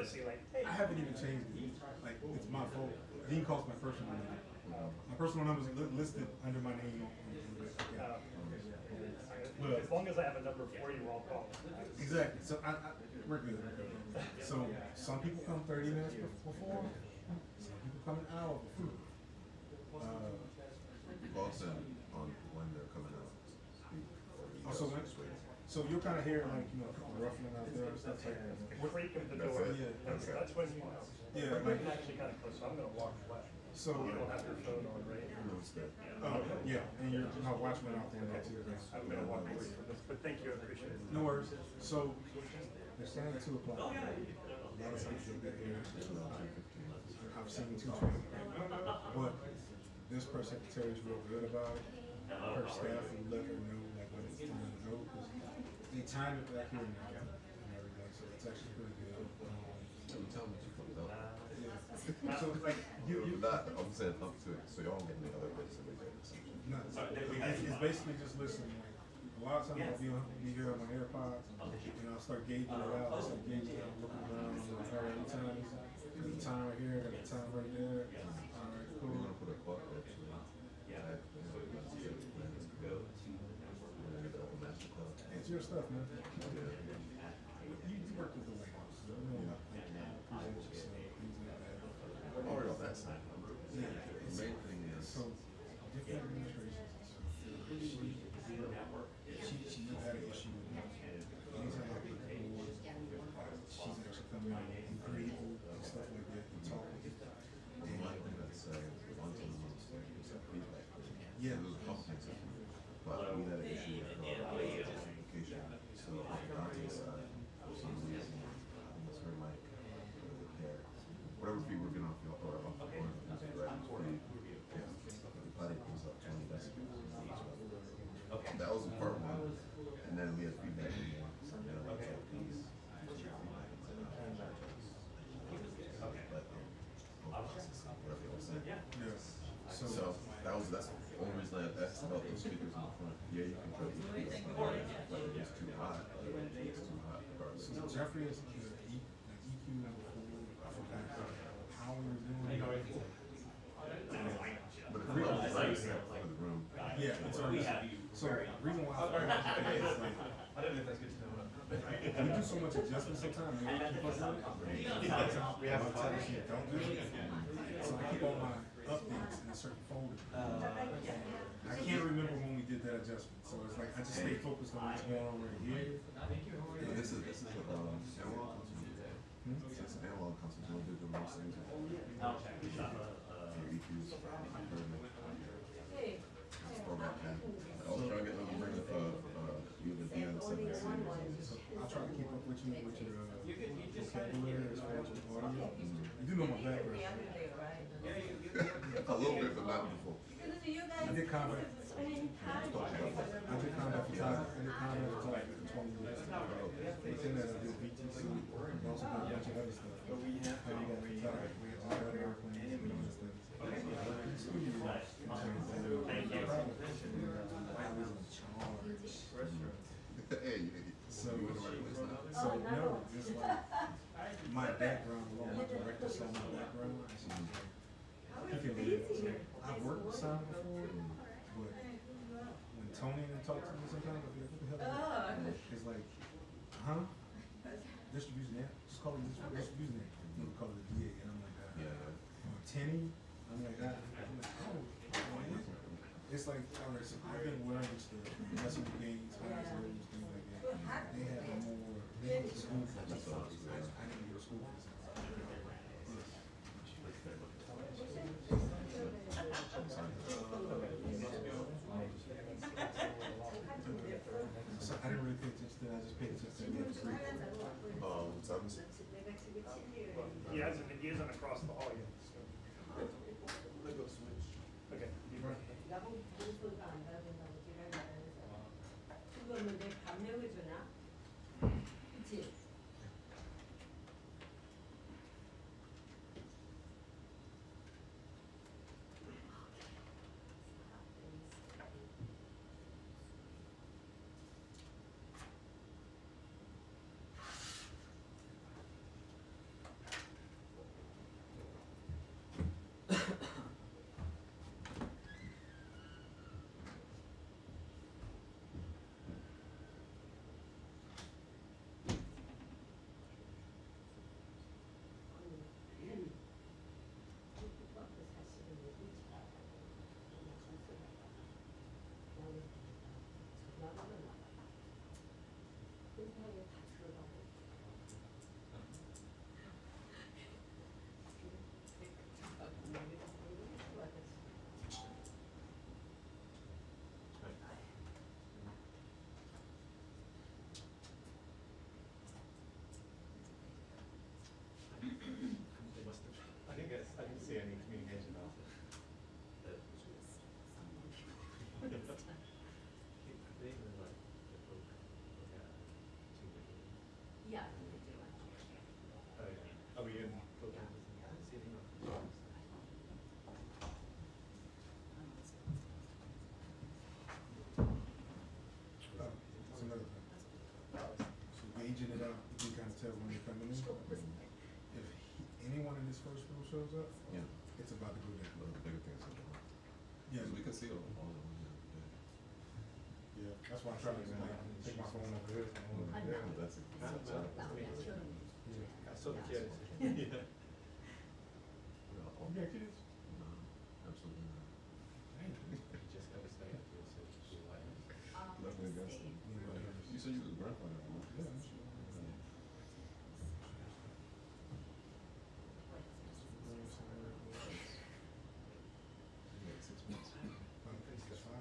see like, hey. I haven't even changed it. Like, it's my fault. Dean calls my personal number. My personal number is listed under my name. Well, as long as I have a number for you, I'll call. Exactly. So we're good. So some people come 30 minutes before. Some people come an hour before. Boss them on when they're coming out. So you'll kind of hear like, you know, ruffling out there and stuff like that. Creaking the door. Yeah. That's when you know. Yeah. Like, actually kind of close. So I'm going to walk away. So you don't have your phone on, right? yeah, and your watch went out there. I'm going to walk away from this, but thank you, I appreciate it. No worries. So they're standing at 2 o'clock. A lot of people get here. I've seen 2:20. But this press secretary is real good about it. Her staff will let her know like when it's time to go, because they time it back here now and everything. So it's actually pretty good. Tell me what you put up. Yeah. So like you not, I'm saying up to it, so y'all don't get any other bits of it. No, it's basically just listening. Like, a lot of times I'll be here on my AirPods, and I'll start gauging it out. I'll start gauging it out, looking around. I'm like, all right, what time is it? Got the time right here, got the time right there. All right, cool. We're gonna put a clock actually. It's your stuff, man. You work with the White House. You know, present yourself, things like that. Already on that side. Yeah. The main thing is So different administrations. She had an issue with me. Anytime I put her on, she's actually coming out and grateful and stuff like that and talking. the one thing I'd say is the one thing is feedback. Yeah. There's a couple things that but we had an issue with justification. So on the Dante side, for some reason, almost her mic repair. Whatever feed we're getting off the or off the corner, the potty goes up 20 decibels. Okay. That was part one. And then we had feedback in there. So that's the only reason I asked about those speakers in the front. Yeah, you can try to keep it up, but it's too hot. It's too hot regardless. So Jeffrey is EQ number 4. I forgot how we were doing it. But if you have the for the room. Yeah, it's already. So the reason why I is like, I don't know if that's good to know. we do so much adjustment sometimes. We keep us on it. We have a lot of shit don't do it. So I keep all my updates in a certain folder. I can't remember when we did that adjustment. So it's like I just stay focused on what's going on right here. Yeah, this is analog concept. It's an analog concept. No digital mixing. Your EQs. Program pen. I was trying to get them to bring up you have a DN7 series. So I'll try to keep up with you with your vocabulary as far as your audio. You do know my background. A little bit, but not before. I did combat. I did combat photography. I did combat photography for 20 years. Within that, I did VTC. I also did a bunch of other stuff. Combat photography. We had all airplanes and other stuff. Thank you. I was in charge. Hey, So no, just like my background, along with director saw my background. He can do it. So I've worked with sound before, but when Tony and talk to me sometimes, I'll be like, what the hell is that? It's like, huh? Distribution name? Just call it distribution name. You call it a DA, and I'm like, Tenny? I'm like, I'm like, oh. It's like, all right, so I've been wearing stuff, messing with games, highs, lows, things like that. They have more, they went to school for this. I didn't go to school for this. So I didn't really pay attention to that, I just paid attention to the three. He isn't across the hall yet. So. Okay. 그거는 내 감명을 주나? 그치? anyone in this first group shows up, Yeah. it's about to go down. One of the bigger things. Yeah, We can see all of them. yeah, that's why I try to take my phone over here. Yeah. That's it. That's all. Yeah. I saw the kids. Yeah. You got kids? No, absolutely not. Just gotta stay up here, so she like. Nothing against them. You said you was a grandfather. Yeah, I'm sure. Like 6 months. It's 5.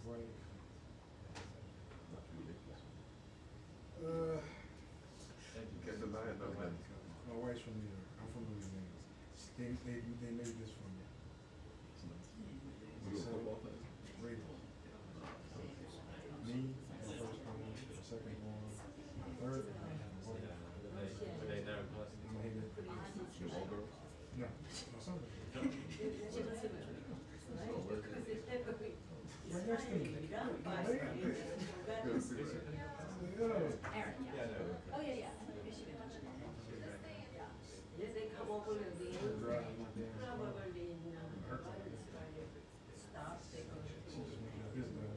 Right. Not ridiculous. Thank you. Can't deny it, no man. My wife's from New York. I'm from Louisiana. They made this for me. We do a football thing? Ravens. Me, the first one, the second one, my third one. But they never blessed I'm gonna hit it. You all girls? No, no, something. Right next to me. Good to see that. Yeah. Yeah, no. Oh, yeah, yeah. Yes, they come over and they probably stop, they go. She just made up his done.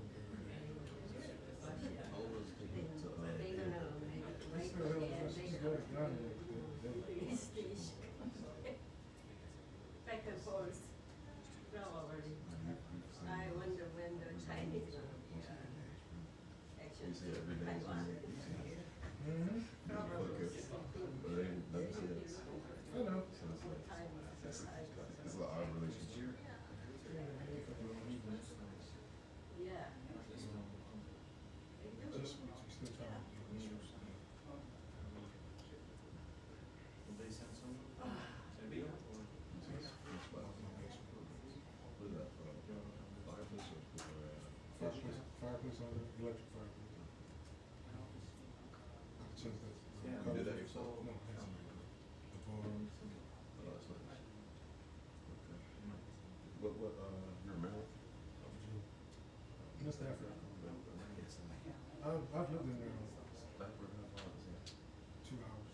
All those people to, They gonna make it right Still there, hell, they she's gonna. going down there. Police station. Back and forth. Probably. I wonder when the Chinese gonna be, you see actually, every day. Taiwan. Mm-hmm. Probably. But they ain't never kids. I know. So it's like, it's an odd relationship. Yeah. Just, we still trying to do this. They sent some? Send me or? What is that, fireplace or? Fireplace on the electric fireplace. I can change that. Yeah. You did that yourself? No, I haven't. The bottom. Oh, that's nice. Okay. What, you're married? Mr. Africa. I've lived in there Stafford, how far is that? 2 hours.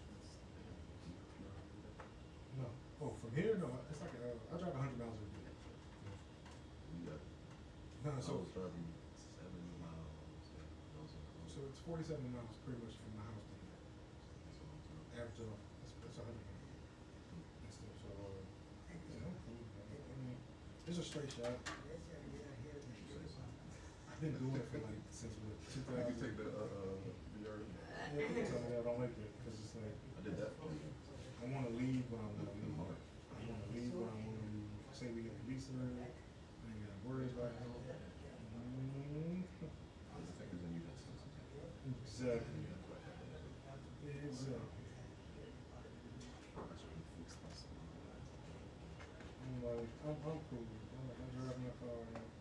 No. Oh, from here? No, it's like I drive 100 miles a day. You got, No, I so was driving 7 miles. so it's 47 miles pretty much from my house to here. Average off, it's 100 miles. And stuff, so, yeah, I'm cool. I mean, it's a straight shot. I've been doing it for like, since what, 2000. I can take the, VR. Yeah, so I don't like it, because it's like, I did that for you. I wanna leave when I wanna leave. I wanna leave when I wanna leave. Say we get a visa, I ain't gotta worry about it. I think it's in you. Exactly. Exactly. I'm like, I'm cool. I'm like, I drive my car around.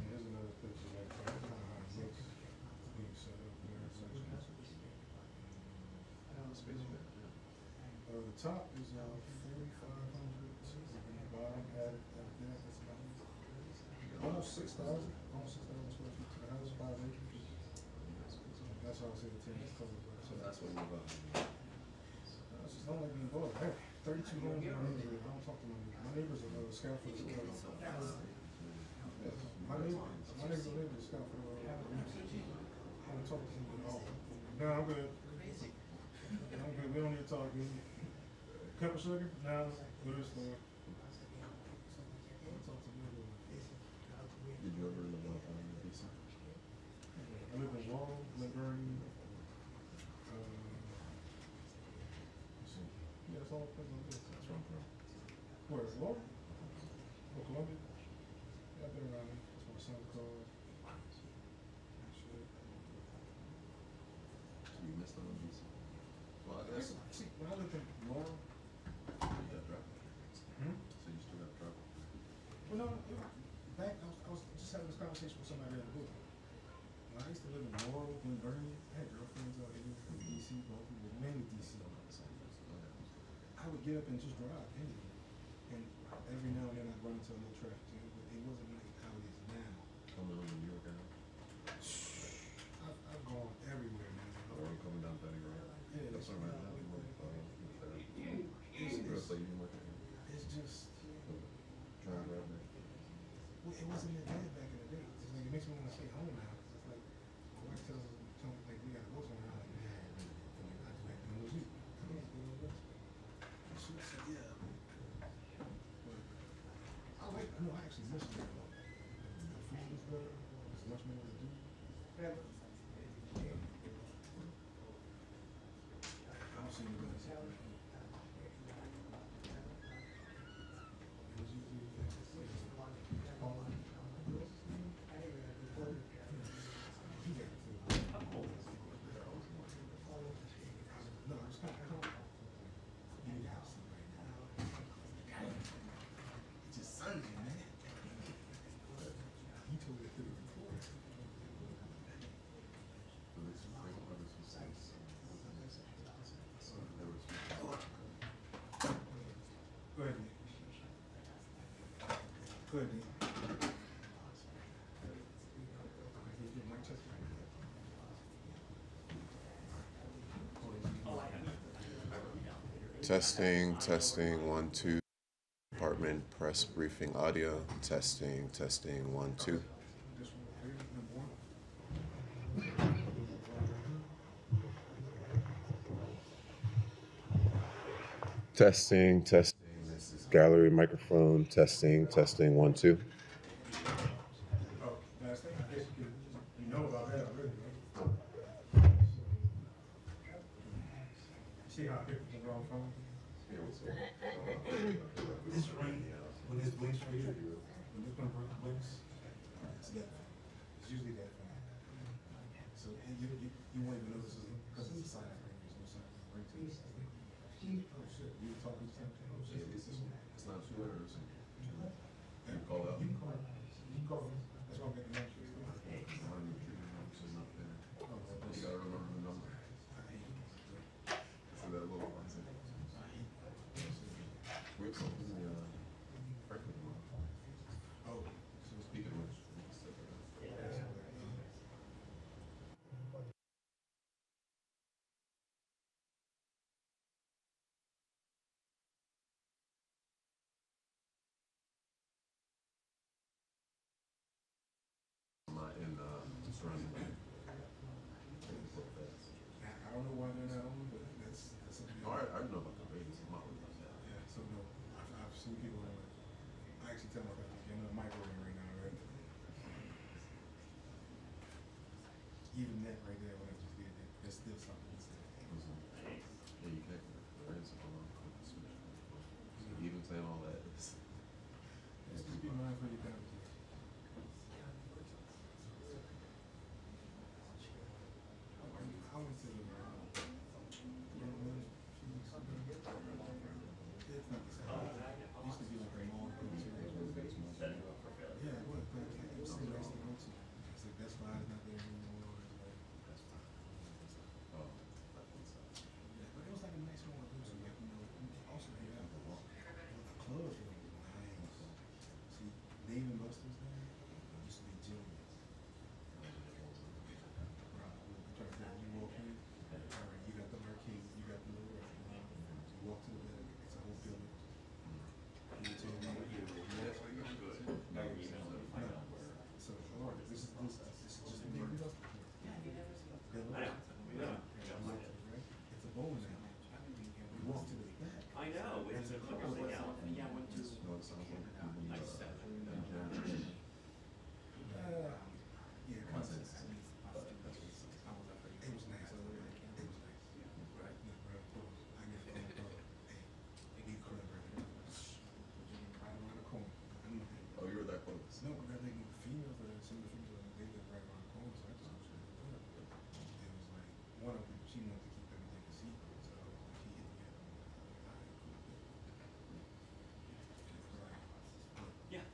Here's another picture, like, kind of how it looks being set up there. The top is 4,500, and the bottom added at that, that's about almost 6,000, almost 6,000 square feet to the house, 5 acres. That's how I say the tennis covered. So that's what you're about. I just don't like being bothered. I have 32 homes in my neighborhood. I don't talk to my neighbors. My neighbors are scout for the squad. My neighbors are scout for the I don't talk to them at all. No, I'm good. I'm good. We don't need to talk. Cup of sugar? No. Go to the store. Don't talk to me. Did you ever live out in DC? I live in Laurel, Laverne. Yeah, that's all the places I live. That's where I'm from. Where? Laurel? Oh, Columbia? Yeah, I've been around there. That's what my son called. Shit. So you missed out on DC? Well, I guess. See, when I lived in Laurel, You got driving. So you still got driving. well, no, back, I was just having this conversation with somebody the other day. When I used to live in Laurel, Glen Burnie, I had girlfriends out here from DC, both get up and just drive anywhere. And every now and then I'd run into a little traffic jam, but it wasn't like how it is now. Coming on New York now. I've gone everywhere, man. Or I'm coming down Betty Road. Yeah, That's what I'm at now. it's just, Trying right there. well, it wasn't that bad back in the day. It's like, it makes me want to stay home now. It's like, my wife tells me, like, we gotta go somewhere. I'm like, man, I just like to go sleep. Come on, go to rest. She said, yeah. But I actually miss it. The food is better. There's much more to do. I don't see you guys. Go ahead, Nick. Go ahead, Nick. Testing, testing, 1, 2. Department press briefing audio. Testing, testing, 1, 2. Testing, testing. This is gallery microphone. Testing, testing, 1, 2. Oh, last thing, I guess you know about that already, right? See how I picked the wrong phone? This ring, when this blinks right here, when this one blinks, it's that phone. It's usually that phone. So and you won't even know this is because it's a silent ring. There's no silent ring to this. Oh shit, you were talking to something? Oh shit, it's this one. It's not Twitter or something. You call out. You can call. You can call. That's why I'm getting anxious. You gotta remember the number. So that little one. We're talking Franklin. Oh, So speaking of which, surrounding. I don't know why they're not on, but that's something. No, I know about the ratings. Yeah, so no, I've seen people like, I actually tell my guys, I'm in a microwave right now, right? Even that right there, what I just did, there's still something that's there. Yeah, you can't raise it along. Even saying all that is. Just be mindful of your conversation. I went to the, it's not the same. It used to be like a mall. Yeah, it was, but it was so nice to go to. It's like Best Buy is not there anymore. It's like, Oh, yeah, but it was like a nice mall to go to. Like, also they have the clubs were nice. See, Dave and Buster's there used to be Jillian's. You walk in, all right, you got the arcade, you got the little restaurant. You walk to the back, it's a whole building. So, all right, this is just a Dave and Buster's. It's a bowling alley. We walk to the back. I know, it's a everything else. Yeah, I went to. Yeah, concept. It was nice. It was nice. Right. No, bro, I get a phone call. Hey, we club right now. Right around the corner. Oh, you were that close. No, but I think females, some of the females, they live right around the corner, so I just was like, it was like, one of them, she wanted to keep everything a secret, so she hit me up. I was like, all right, cool. Yeah.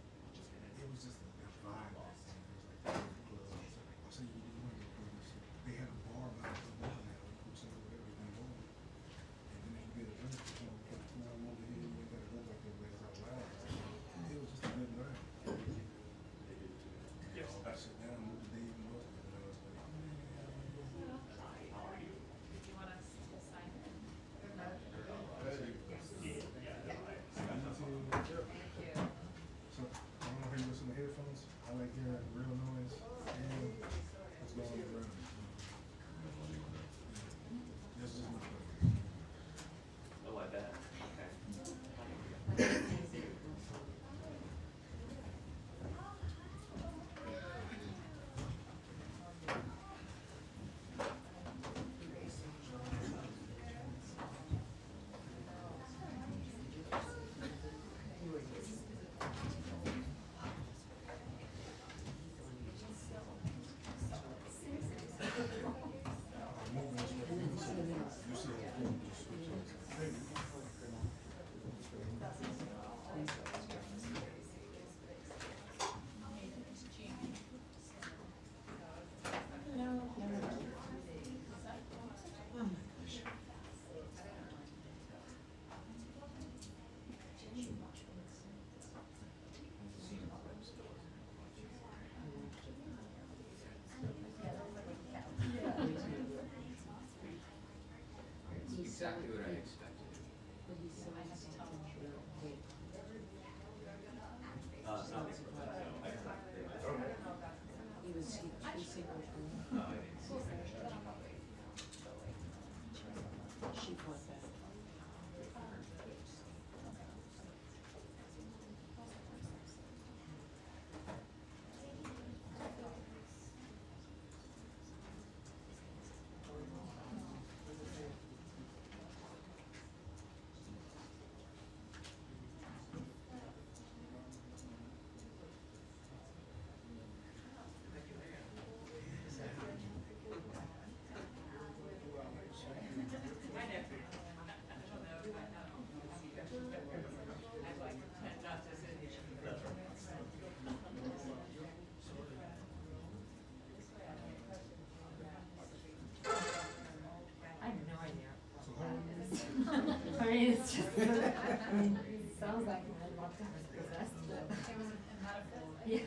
I mean, it's just, I mean, it sounds like I'm about to be possessed, but. It was a metaphor. Yeah.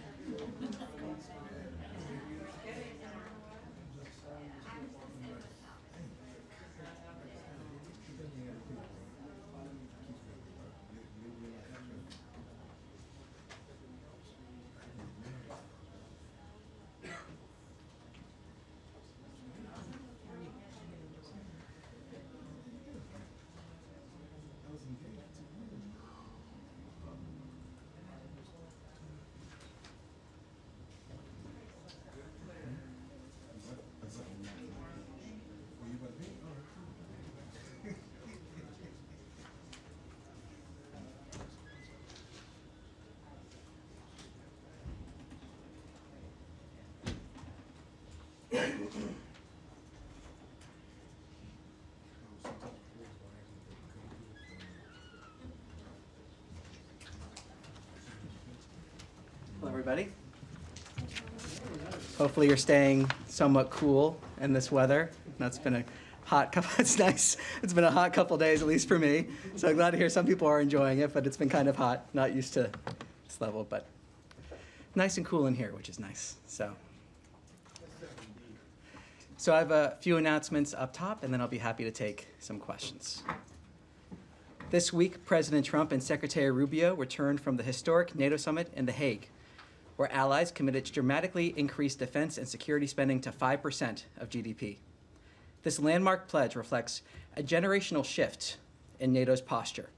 Hello, everybody. Hopefully you're staying somewhat cool in this weather. That's been a hot couple, it's nice. It's been a hot couple days, at least for me. So I'm glad to hear some people are enjoying it, but it's been kind of hot, not used to this level, but nice and cool in here, which is nice. So I have a few announcements up top, and then I'll be happy to take some questions. This week, President Trump and Secretary Rubio returned from the historic NATO summit in The Hague, where allies committed to dramatically increase defense and security spending to 5% of GDP. This landmark pledge reflects a generational shift in NATO's posture,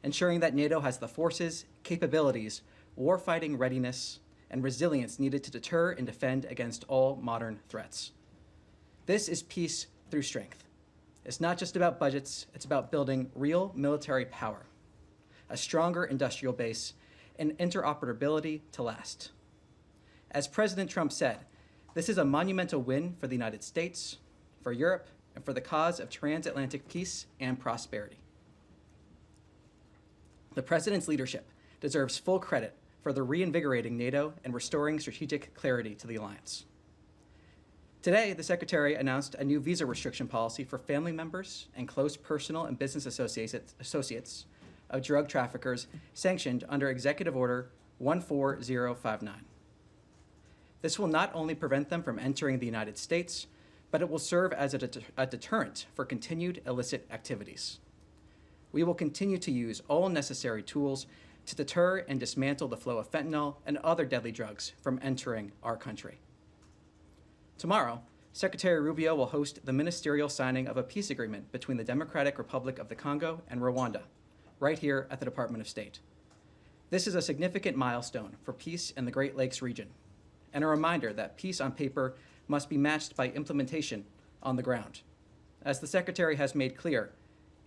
ensuring that NATO has the forces, capabilities, warfighting readiness, and resilience needed to deter and defend against all modern threats. This is peace through strength. It's not just about budgets, it's about building real military power, a stronger industrial base, and interoperability to last. As President Trump said, this is a monumental win for the United States, for Europe, and for the cause of transatlantic peace and prosperity. The President's leadership deserves full credit for the reinvigorating NATO and restoring strategic clarity to the alliance. Today, the Secretary announced a new visa restriction policy for family members and close personal and business associates of drug traffickers sanctioned under Executive Order 14059. This will not only prevent them from entering the United States, but it will serve as a deterrent for continued illicit activities. We will continue to use all necessary tools to deter and dismantle the flow of fentanyl and other deadly drugs from entering our country. Tomorrow, Secretary Rubio will host the ministerial signing of a peace agreement between the Democratic Republic of the Congo and Rwanda, right here at the Department of State. This is a significant milestone for peace in the Great Lakes region, and a reminder that peace on paper must be matched by implementation on the ground. As the Secretary has made clear,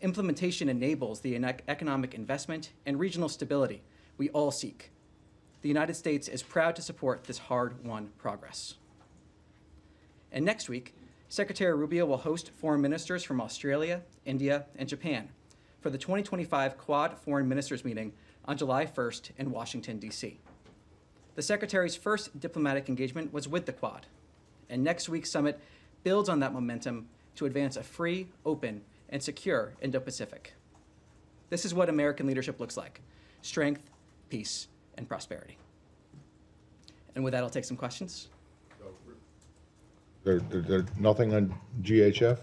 implementation enables the economic investment and regional stability we all seek. The United States is proud to support this hard-won progress. And next week, Secretary Rubio will host foreign ministers from Australia, India, and Japan for the 2025 Quad Foreign Ministers meeting on July 1st in Washington, D.C. The Secretary's first diplomatic engagement was with the Quad, and next week's summit builds on that momentum to advance a free, open, and secure Indo-Pacific. This is what American leadership looks like: strength, peace, and prosperity. And with that, I'll take some questions. There's nothing on GHF?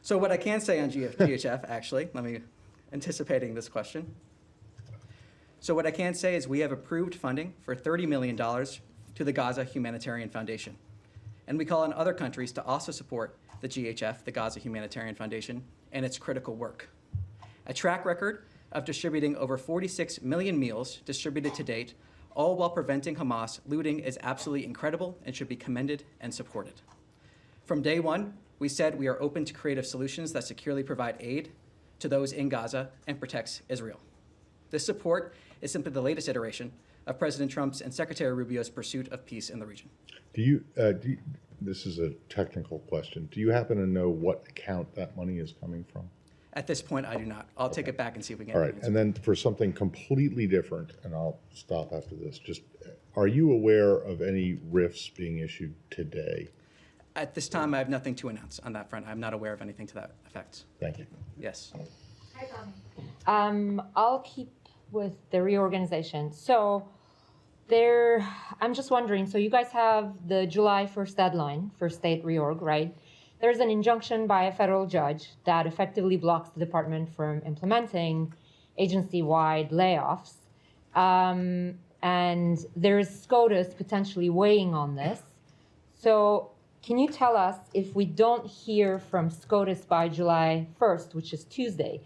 So what I can say on GHF, actually, let me anticipating this question. So what I can say is we have approved funding for $30 million to the Gaza Humanitarian Foundation. And we call on other countries to also support the GHF, the Gaza Humanitarian Foundation, and its critical work. A track record of distributing over 46 million meals distributed to date, all while preventing Hamas looting, is absolutely incredible and should be commended and supported. From day one, we said we are open to creative solutions that securely provide aid to those in Gaza and protects Israel. This support is simply the latest iteration of President Trump's and Secretary Rubio's pursuit of peace in the region. This is a technical question. Do you happen to know what account that money is coming from? At this point, I do not. I'll take it back and see if we can. All right, and then for something completely different, and I'll stop after this, just are you aware of any RIFs being issued today? At this time, I have nothing to announce on that front. I'm not aware of anything to that effect. Thank you. Yes. Hi, Tommy. I'll keep with the reorganization. So I'm just wondering, so you guys have the July 1st deadline for state reorg, right? There's an injunction by a federal judge that effectively blocks the department from implementing agency-wide layoffs. And there's SCOTUS potentially weighing on this. So can you tell us, if we don't hear from SCOTUS by July 1st, which is Tuesday,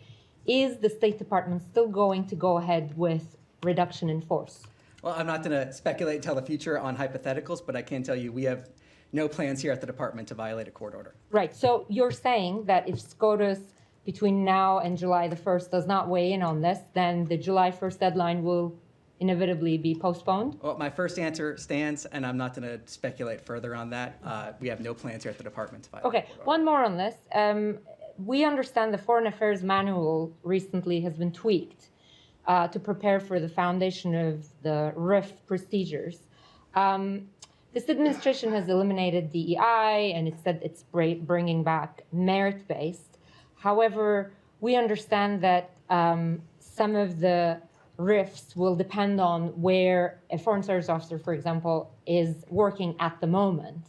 is the State Department still going to go ahead with reduction in force? Well, I'm not going to speculate and tell the future on hypotheticals, but I can tell you we have no plans here at the department to violate a court order. Right. So you're saying that if SCOTUS between now and July the 1st does not weigh in on this, then the July 1st deadline will inevitably be postponed? Well, my first answer stands, and I'm not going to speculate further on that. We have no plans here at the department to violate Okay. a court order. One more on this. We understand the Foreign Affairs Manual recently has been tweaked to prepare for the foundation of the RIF procedures. This administration has eliminated DEI, and it said it's bringing back merit-based. However, we understand that some of the RIFs will depend on where a foreign service officer, for example, is working at the moment.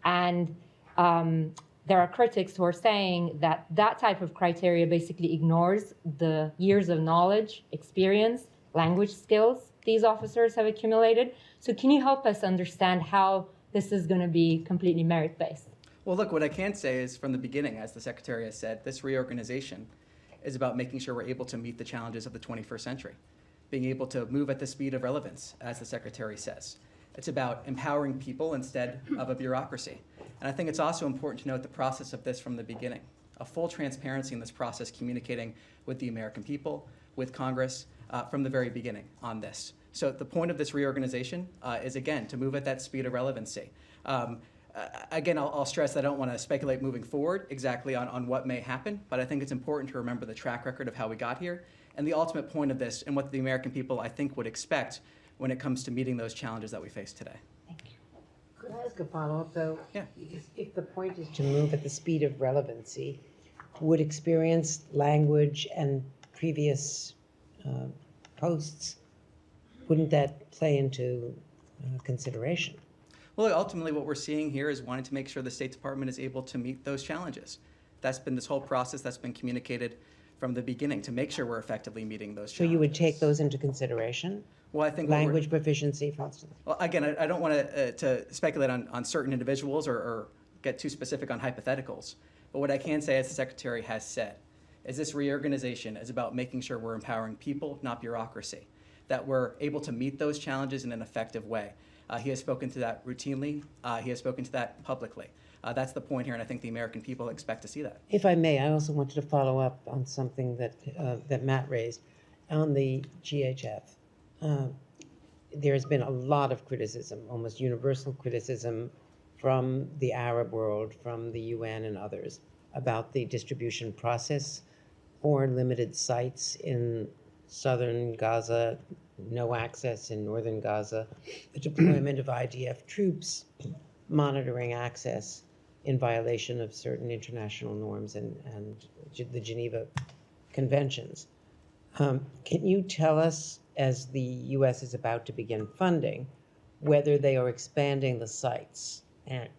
And there are critics who are saying that that type of criteria basically ignores the years of knowledge, experience, language skills these officers have accumulated. So can you help us understand how this is going to be completely merit-based? Well, look, what I can say is from the beginning, as the Secretary has said, this reorganization is about making sure we're able to meet the challenges of the 21st century, being able to move at the speed of relevance, as the Secretary says. It's about empowering people instead of a bureaucracy. And I think it's also important to note the process of this from the beginning, a full transparency in this process, communicating with the American people, with Congress, from the very beginning on this. So the point of this reorganization is, again, to move at that speed of relevancy. Again, I'll stress that I don't want to speculate moving forward exactly on what may happen, but I think it's important to remember the track record of how we got here and the ultimate point of this and what the American people, I think, would expect when it comes to meeting those challenges that we face today. Thank you. Could I ask a follow-up, though? Yeah. If the point is to move at the speed of relevancy, would experience, language, and previous posts, wouldn't that play into consideration? Well, ultimately, what we're seeing here is wanting to make sure the State Department is able to meet those challenges. That's been this whole process that's been communicated from the beginning to make sure we're effectively meeting those challenges. So you would take those into consideration? Well, I think language proficiency, for instance. Well, again, I don't want to speculate on certain individuals or get too specific on hypotheticals. But what I can say, as the Secretary has said, is this reorganization is about making sure we're empowering people, not bureaucracy, that we're able to meet those challenges in an effective way. He has spoken to that routinely. He has spoken to that publicly. That's the point here, and I think the American people expect to see that. If I may, I also wanted to follow up on something that Matt raised on the GHF. There's been a lot of criticism, almost universal criticism, from the Arab world, from the UN and others, about the distribution process, 4 limited sites in southern Gaza, no access in northern Gaza, the deployment of IDF troops, monitoring access in violation of certain international norms and the Geneva Conventions. Can you tell us, as the U.S. is about to begin funding, whether they are expanding the sites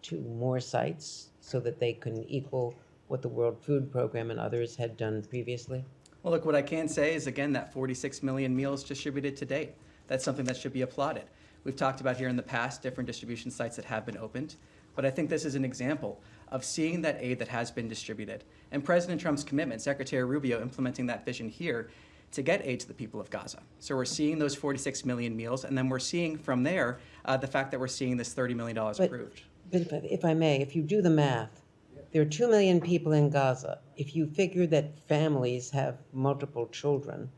to more sites so that they can equal what the World Food Program and others had done previously? Well, look, what I can say is, again, that 46 million meals distributed to date. That's something that should be applauded. We've talked about here in the past different distribution sites that have been opened, but I think this is an example of seeing that aid that has been distributed. And President Trump's commitment, Secretary Rubio implementing that vision here to get aid to the people of Gaza. So we're seeing those 46 million meals, and then we're seeing from there the fact that we're seeing this $30 million approved. But if I may, if you do the math, there are 2 million people in Gaza. If you figure that families have multiple children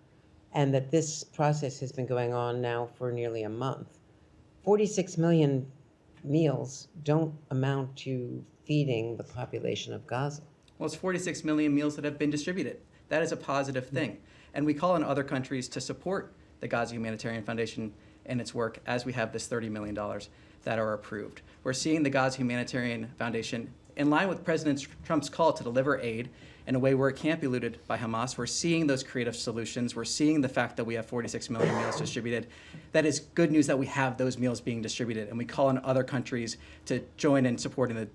and that this process has been going on now for nearly a month, 46 million meals don't amount to feeding the population of Gaza. Well, it's 46 million meals that have been distributed. That is a positive thing. And we call on other countries to support the Gaza Humanitarian Foundation and its work as we have this $30 million that are approved. We're seeing the Gaza Humanitarian Foundation, in line with President Trump's call to deliver aid in a way where it can't be looted by Hamas. We're seeing those creative solutions. We're seeing the fact that we have 46 million meals distributed. That is good news that we have those meals being distributed, and we call on other countries to join in supporting the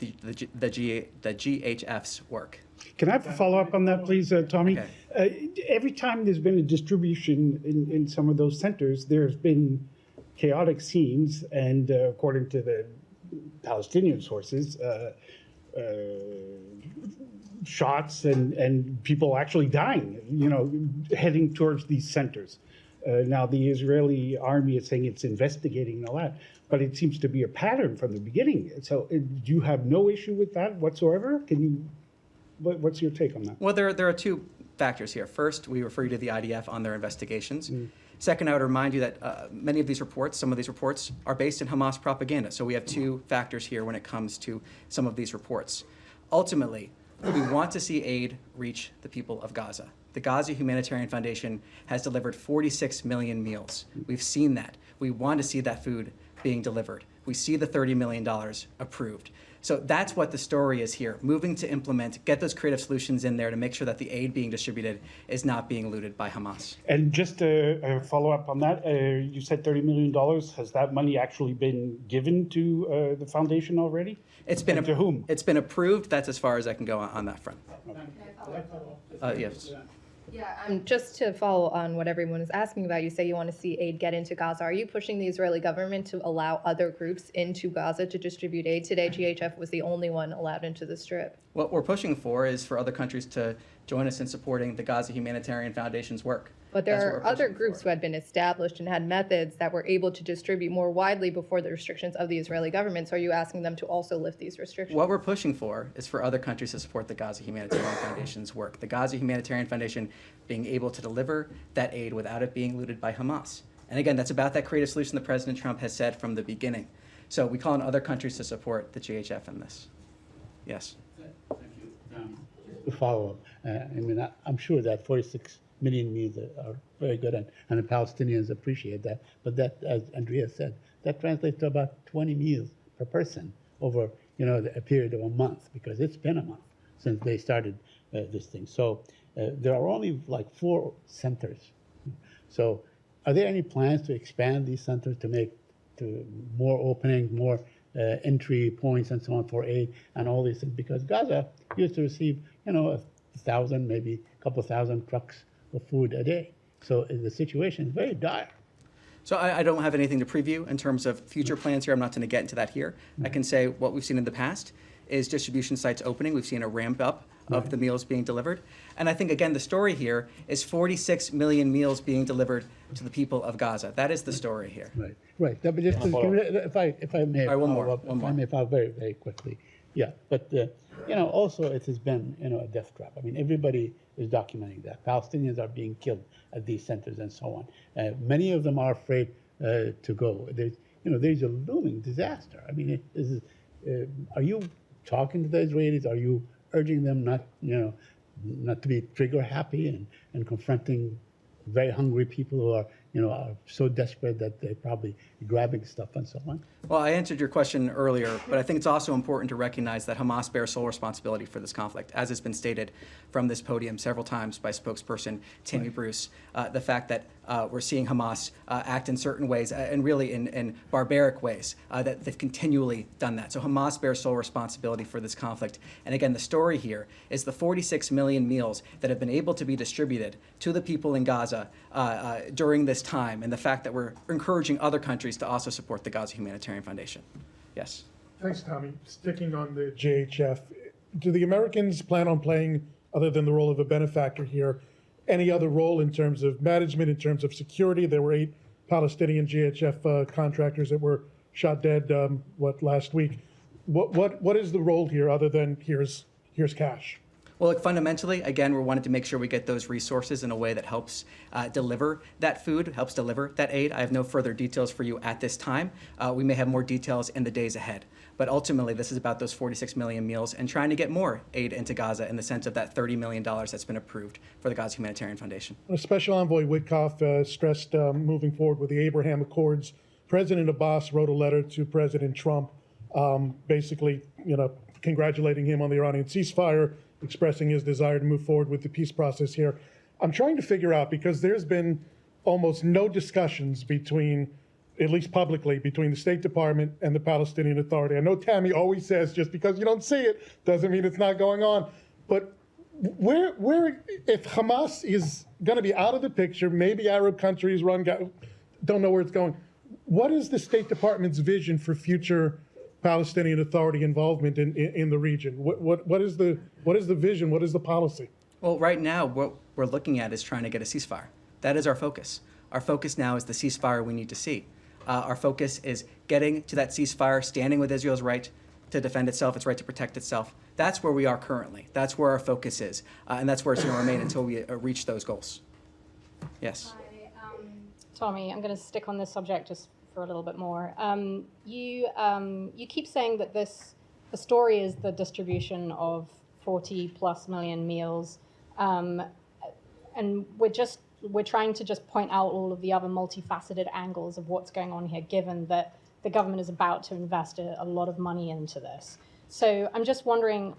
GHF's work. Can I have a follow-up on that, please, Tommy? Okay. Every time there's been a distribution in some of those centers, there's been chaotic scenes, and according to the Palestinian sources, shots and people actually dying, heading towards these centers. Now, the Israeli army is saying it's investigating all that, but it seems to be a pattern from the beginning. So do you have no issue with that whatsoever? What's your take on that? Well, there are two factors here. First, we refer you to the IDF on their investigations. Second, I would remind you that many of these reports, some of these reports, are based in Hamas propaganda. So we have two factors here when it comes to some of these reports. Ultimately, we want to see aid reach the people of Gaza. The Gaza Humanitarian Foundation has delivered 46 million meals. We've seen that. We want to see that food being delivered. We see the $30 million approved. So that's what the story is here, moving to implement, get those creative solutions in there to make sure that the aid being distributed is not being looted by Hamas. And just a follow-up on that, you said $30 million. Has that money actually been given to the foundation already? It's been to whom? It's been approved. That's as far as I can go on that front. Yes. Yeah, just to follow on what everyone is asking about, you say you want to see aid get into Gaza. Are you pushing the Israeli government to allow other groups into Gaza to distribute aid? Today, GHF was the only one allowed into the Strip. What we're pushing for is for other countries to join us in supporting the Gaza Humanitarian Foundation's work. But there are other groups who had been established and had methods that were able to distribute more widely before the restrictions of the Israeli government. So are you asking them to also lift these restrictions? What we're pushing for is for other countries to support the Gaza Humanitarian Foundation's work. The Gaza Humanitarian Foundation being able to deliver that aid without it being looted by Hamas. And again, that's about that creative solution that President Trump has said from the beginning. So we call on other countries to support the GHF in this. Yes. Thank you. To follow up, I'm sure that 46 million meals are very good, and the Palestinians appreciate that. But that, as Andrea said, that translates to about 20 meals per person over, a period of a month, because it's been a month since they started this thing. So there are only like 4 centers. So are there any plans to expand these centers to make more openings, more entry points and so on for aid and all these things? Because Gaza used to receive, 1,000, maybe a couple thousand trucks of food a day. So the situation is very dire. So I don't have anything to preview in terms of future plans here. I'm not going to get into that here. I can say what we've seen in the past is distribution sites opening. We've seen a ramp up of the meals being delivered. And I think, again, the story here is 46 million meals being delivered to the people of Gaza. That is the story here. Right. But just if I may, one more. If I very, very quickly. Yeah, but also it has been a death trap. I mean, everybody is documenting that Palestinians are being killed at these centers and so on. Many of them are afraid to go. There's a looming disaster. I mean, are you talking to the Israelis? Are you urging them not to be trigger happy and confronting very hungry people who are are so desperate that they're probably grabbing stuff and so on? Well, I answered your question earlier, but I think it's also important to recognize that Hamas bears sole responsibility for this conflict, as has been stated from this podium several times by spokesperson Tammy Bruce. The fact that we're seeing Hamas act in certain ways, and really in barbaric ways, that they've continually done that. So Hamas bears sole responsibility for this conflict. And again, the story here is the 46 million meals that have been able to be distributed to the people in Gaza during this time, and the fact that we're encouraging other countries to also support the Gaza Humanitarian Foundation. Yes. Thanks, Tommy. Sticking on the JHF, do the Americans plan on playing, other than the role of a benefactor here, any other role in terms of management, in terms of security? There were 8 Palestinian GHF contractors that were shot dead, last week? What is the role here other than here's cash? Well, look, fundamentally, again, we wanted to make sure we get those resources in a way that helps deliver that food, helps deliver that aid. I have no further details for you at this time. We may have more details in the days ahead. But ultimately, this is about those 46 million meals and trying to get more aid into Gaza in the sense of that $30 million that's been approved for the Gaza Humanitarian Foundation. Special Envoy Witkoff stressed moving forward with the Abraham Accords. President Abbas wrote a letter to President Trump, basically, congratulating him on the Iranian ceasefire, expressing his desire to move forward with the peace process here. I'm trying to figure out, because there's been almost no discussions between, at least publicly, between the State Department and the Palestinian Authority. I know Tammy always says just because you don't see it doesn't mean it's not going on. But where if Hamas is going to be out of the picture, maybe Arab countries don't know where it's going, what is the State Department's vision for future Palestinian Authority involvement in the region? What is the vision? What is the policy? Well, right now, what we're looking at is trying to get a ceasefire. That is our focus. Our focus now is the ceasefire we need to see. Our focus is getting to that ceasefire, standing with Israel's right to defend itself, its right to protect itself. That's where we are currently. That's where our focus is. And that's where it's going to remain until we reach those goals. Yes. Tommy, I'm going to stick on this subject just for a little bit more. You keep saying that the story is the distribution of 40+ million meals, and we're trying to just point out all of the other multifaceted angles of what's going on here, given that the government is about to invest a lot of money into this. So I'm just wondering,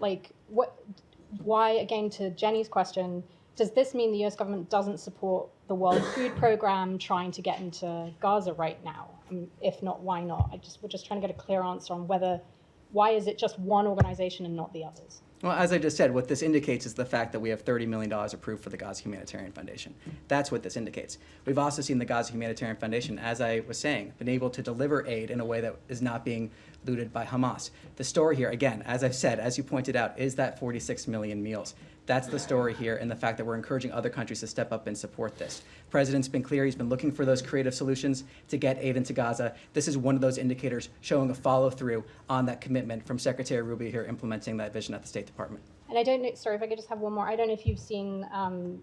why, again, to Jenny's question, does this mean the U.S. government doesn't support the World Food Program trying to get into Gaza right now? If not, why not? We're just trying to get a clear answer on why is it just one organization and not the others? Well, as I just said, what this indicates is the fact that we have $30 million approved for the Gaza Humanitarian Foundation. That's what this indicates. We've also seen the Gaza Humanitarian Foundation, as I was saying, been able to deliver aid in a way that is not being looted by Hamas. The story here, again, as I've said, as you pointed out, is that 46 million meals. That's the story here, and the fact that we're encouraging other countries to step up and support this. The president's been clear. He's been looking for those creative solutions to get aid into Gaza. This is one of those indicators showing a follow-through on that commitment from Secretary Rubio here implementing that vision at the State Department. And I don't know, sorry, if I could just have one more. I don't know if you've seen,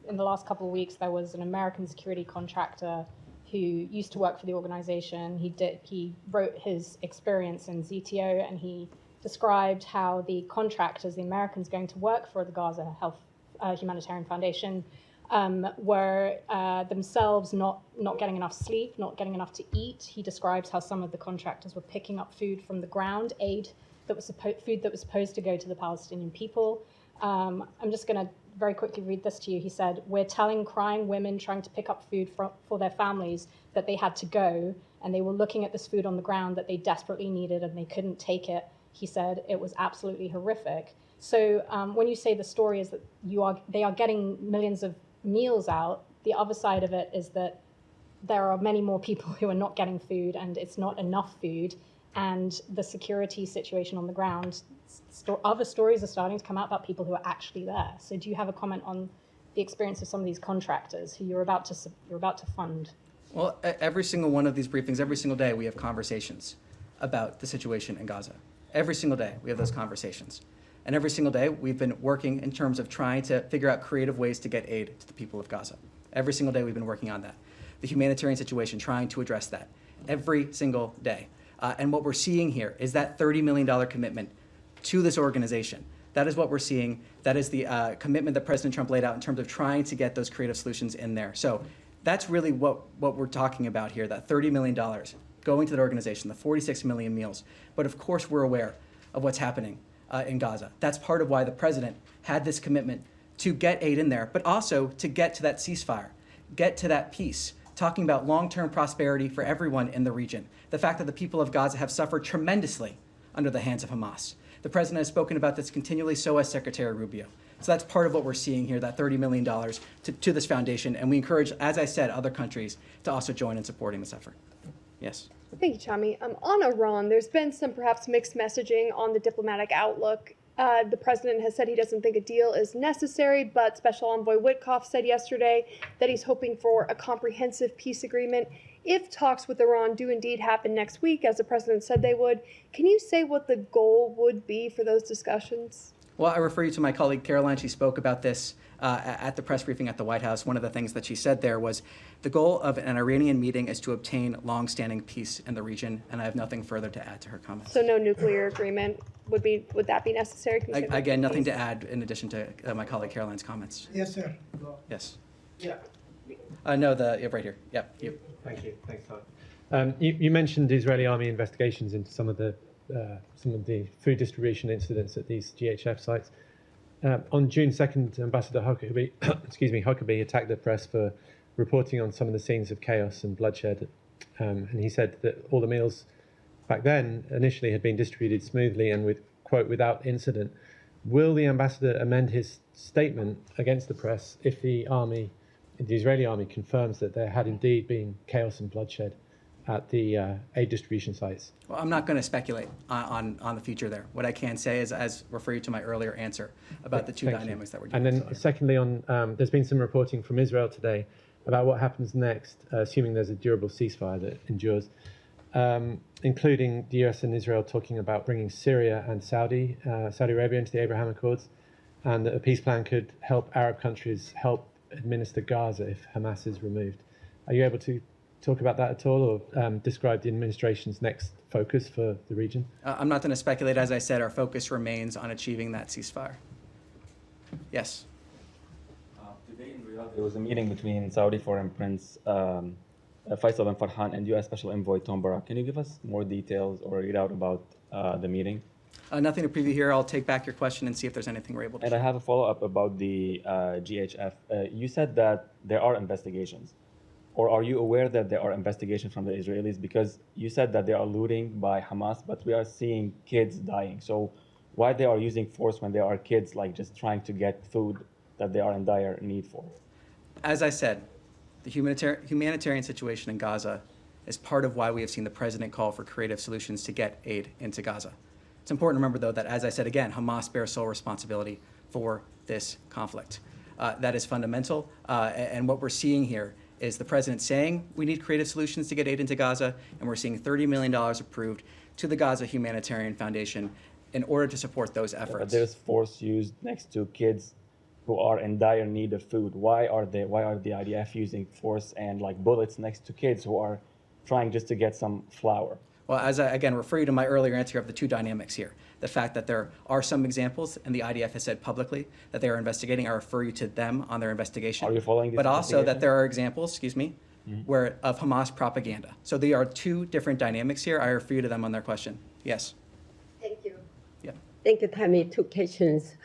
in the last couple of weeks, there was an American security contractor who used to work for the organization. He wrote his experience in ZTO, and he described how the contractors, the Americans going to work for the Gaza Humanitarian Foundation, were themselves not getting enough sleep, not getting enough to eat. He describes how some of the contractors were picking up food from the ground, food that was supposed to go to the Palestinian people. I'm just going to very quickly read this to you. He said, "We're telling crying women trying to pick up food for their families that they had to go, and they were looking at this food on the ground that they desperately needed, and they couldn't take it." He said it was absolutely horrific. So when you say the story is that they are getting millions of meals out, the other side of it is that there are many more people who are not getting food, and it's not enough food, and the security situation on the ground, other stories are starting to come out about people who are actually there. So do you have a comment on the experience of some of these contractors who you're about to fund? Well, every single one of these briefings, every single day, we have conversations about the situation in Gaza. Every single day, we have those conversations. And every single day, we've been working in terms of trying to figure out creative ways to get aid to the people of Gaza. Every single day, we've been working on that. The humanitarian situation, trying to address that. Every single day. And what we're seeing here is that $30 million commitment to this organization. That is what we're seeing. That is the commitment that President Trump laid out in terms of trying to get those creative solutions in there. So That's really what we're talking about here, that $30 million going to that organization, the 46 million meals. But of course, we're aware of what's happening in Gaza. That's part of why the president had this commitment to get aid in there, but also to get to that ceasefire, get to that peace, talking about long-term prosperity for everyone in the region. The fact that the people of Gaza have suffered tremendously under the hands of Hamas. The president has spoken about this continually, so has Secretary Rubio. So that's part of what we're seeing here, that $30 million to this foundation. And we encourage, as I said, other countries to also join in supporting this effort. Yes. Thank you, Tommy. On Iran, there's been some perhaps mixed messaging on the diplomatic outlook. The president has said he doesn't think a deal is necessary, but Special Envoy Witkoff said yesterday that he's hoping for a comprehensive peace agreement. If talks with Iran do indeed happen next week, as the president said they would, can you say what the goal would be for those discussions? Well, I refer you to my colleague Caroline. She spoke about this at the press briefing at the White House. One of the things that she said there was the goal of an Iranian meeting is to obtain long-standing peace in the region, and I have nothing further to add to her comments. So no nuclear agreement would that be necessary? Can you say Again, nothing to add in addition to my colleague Caroline's comments. Yes, sir. Yes. Yeah. No, right here. Yep. You. Thank you. Thanks, Todd. You mentioned Israeli army investigations into some of the food distribution incidents at these GHF sites. On June 2nd, Ambassador Huckabee attacked the press for reporting on some of the scenes of chaos and bloodshed. And he said that all the meals back then initially had been distributed smoothly and with, quote, without incident. Will the ambassador amend his statement against the press if the Israeli army confirms that there had indeed been chaos and bloodshed at the aid distribution sites? Well, I'm not going to speculate on the future there. What I can say is, as refer you to my earlier answer about the two dynamics that we're dealing with. And then secondly, there's been some reporting from Israel today about what happens next, assuming there's a durable ceasefire that endures, including the US and Israel talking about bringing Syria and Saudi Arabia into the Abraham Accords, and that a peace plan could help Arab countries help administer Gaza if Hamas is removed. Are you able to talk about that at all, or describe the administration's next focus for the region? I'm not going to speculate. As I said, our focus remains on achieving that ceasefire. Yes. Today in Riyadh, there was a meeting between Saudi Foreign Prince Faisal bin Farhan and U.S. Special Envoy Tom Barak. Can you give us more details or read out about the meeting? Nothing to preview here. I'll take back your question and see if there's anything we're able to And I have a follow-up about the GHF. You said that there are investigations. Or are you aware that there are investigations from the Israelis? Because you said that they are looting by Hamas, but we are seeing kids dying. So why they are using force when there are kids like just trying to get food that they are in dire need for? As I said, the humanitarian situation in Gaza is part of why we have seen the president call for creative solutions to get aid into Gaza. It's important to remember, though, that, as I said again, Hamas bears sole responsibility for this conflict. That is fundamental, and what we're seeing here is the president saying we need creative solutions to get aid into Gaza, and we're seeing $30 million approved to the Gaza Humanitarian Foundation in order to support those efforts. But there's force used next to kids who are in dire need of food. Why are the IDF using force and like bullets next to kids who are trying just to get some flour? Well, as I, again, refer you to my earlier answer of the two dynamics here. The fact that there are some examples, and the IDF has said publicly that they are investigating. I refer you to them on their investigation. Are you following this? But also that there are examples, where of Hamas propaganda. So there are two different dynamics here. I refer you to them on their question. Yes. Thank you. Yeah. Thank you, Tommy. Two questions.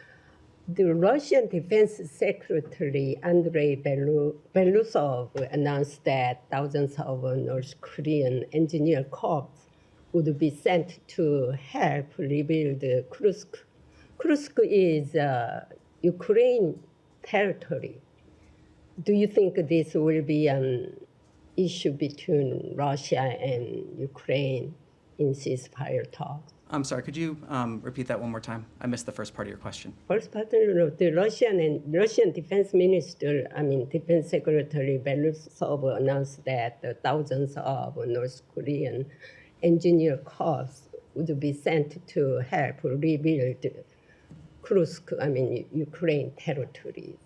The Russian Defense Secretary Andrei Belousov announced that thousands of North Korean engineer corps would be sent to help rebuild Kursk. Kursk is Ukraine territory. Do you think this will be an issue between Russia and Ukraine in ceasefire talks? I'm sorry, could you repeat that one more time? I missed the first part of your question. First part, the Russian Defense Minister, Defense Secretary Belousov announced that thousands of North Korean engineer corps would be sent to help rebuild Kursk, Ukraine territories.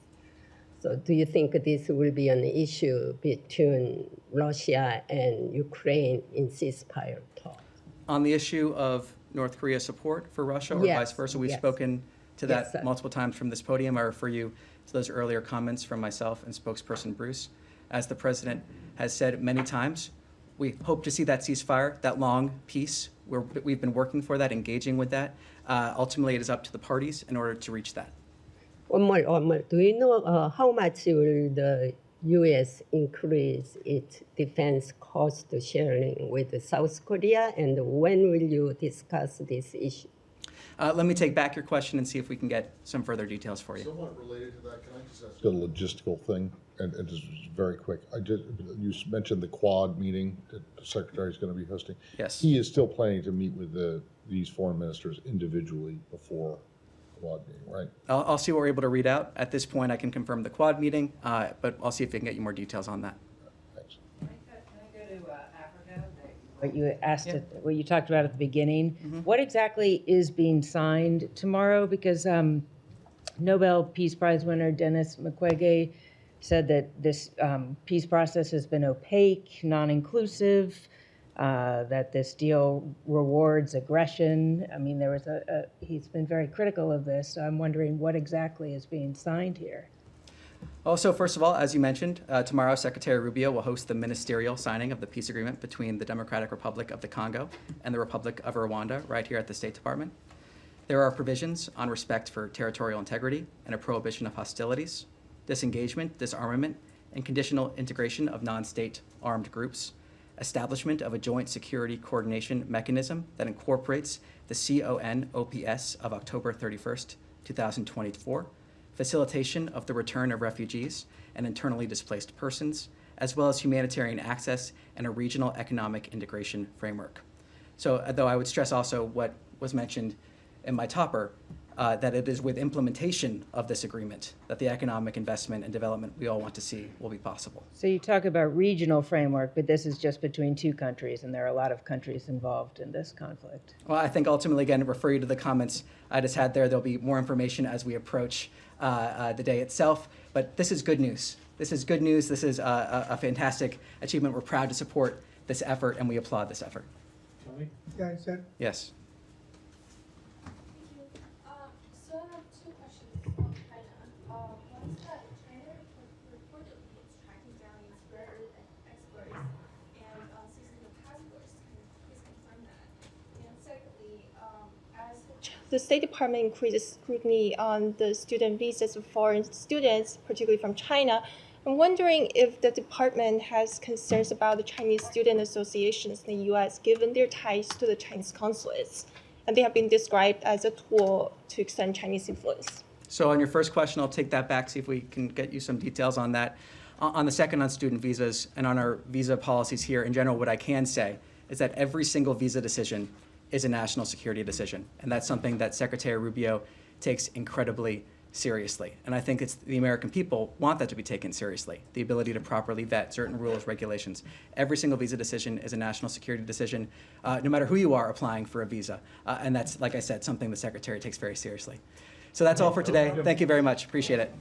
So do you think this will be an issue between Russia and Ukraine in ceasefire talks? On the issue of North Korea support for Russia or vice versa, we've spoken to that multiple times from this podium. I refer you to those earlier comments from myself and spokesperson Bruce. As the president has said many times, we hope to see that ceasefire, that long peace. We've been working for that, engaging with that. Ultimately, it is up to the parties in order to reach that. One more. Do you know how much will the U.S. increase its defense cost sharing with South Korea, and when will you discuss this issue? Let me take back your question and see if we can get some further details for you. Somewhat related to that, can I just ask a logistical thing, and just very quick? You mentioned the Quad meeting that the Secretary is going to be hosting. Yes. He is still planning to meet with these foreign ministers individually before the Quad meeting, right? I'll see what we're able to read out. At this point, I can confirm the Quad meeting, but I'll see if I can get you more details on that. What you asked, what you talked about at the beginning. What exactly is being signed tomorrow? Because Nobel Peace Prize winner Denis Mukwege said that this peace process has been opaque, non-inclusive, that this deal rewards aggression. I mean, there was he's been very critical of this, so I'm wondering what exactly is being signed here. Also, first of all, as you mentioned, tomorrow Secretary Rubio will host the ministerial signing of the peace agreement between the Democratic Republic of the Congo and the Republic of Rwanda right here at the State Department. There are provisions on respect for territorial integrity and a prohibition of hostilities, disengagement, disarmament, and conditional integration of non-state armed groups, establishment of a joint security coordination mechanism that incorporates the CONOPS of October 31st, 2024, facilitation of the return of refugees and internally displaced persons, as well as humanitarian access and a regional economic integration framework. So, though I would stress also what was mentioned in my topper, that it is with implementation of this agreement that the economic investment and development we all want to see will be possible. So you talk about regional framework, but this is just between two countries, and there are a lot of countries involved in this conflict. Well, I think ultimately, again, refer you to the comments I just had there. There'll be more information as we approach the day itself, but this is good news. This is good news. This is a fantastic achievement. We're proud to support this effort, and we applaud this effort. Tommy? Yeah, sir. Yes. So I have two questions on China. One is that China reportedly is tracking down its rare earth exports and seizing the passports. Can you please confirm that? And secondly, as The State Department increases scrutiny on the student visas of foreign students, particularly from China. I'm wondering if the department has concerns about the Chinese student associations in the U.S., given their ties to the Chinese consulates, and they have been described as a tool to extend Chinese influence. So on your first question, I'll take that back, see if we can get you some details on that. On the second, on student visas and on our visa policies here in general, what I can say is that every single visa decision is a national security decision. And that's something that Secretary Rubio takes incredibly seriously. And I think it's the American people want that to be taken seriously, the ability to properly vet certain rules, regulations. Every single visa decision is a national security decision, no matter who you are applying for a visa. And that's, like I said, something the Secretary takes very seriously. So that's all for today. Thank you very much. Appreciate it.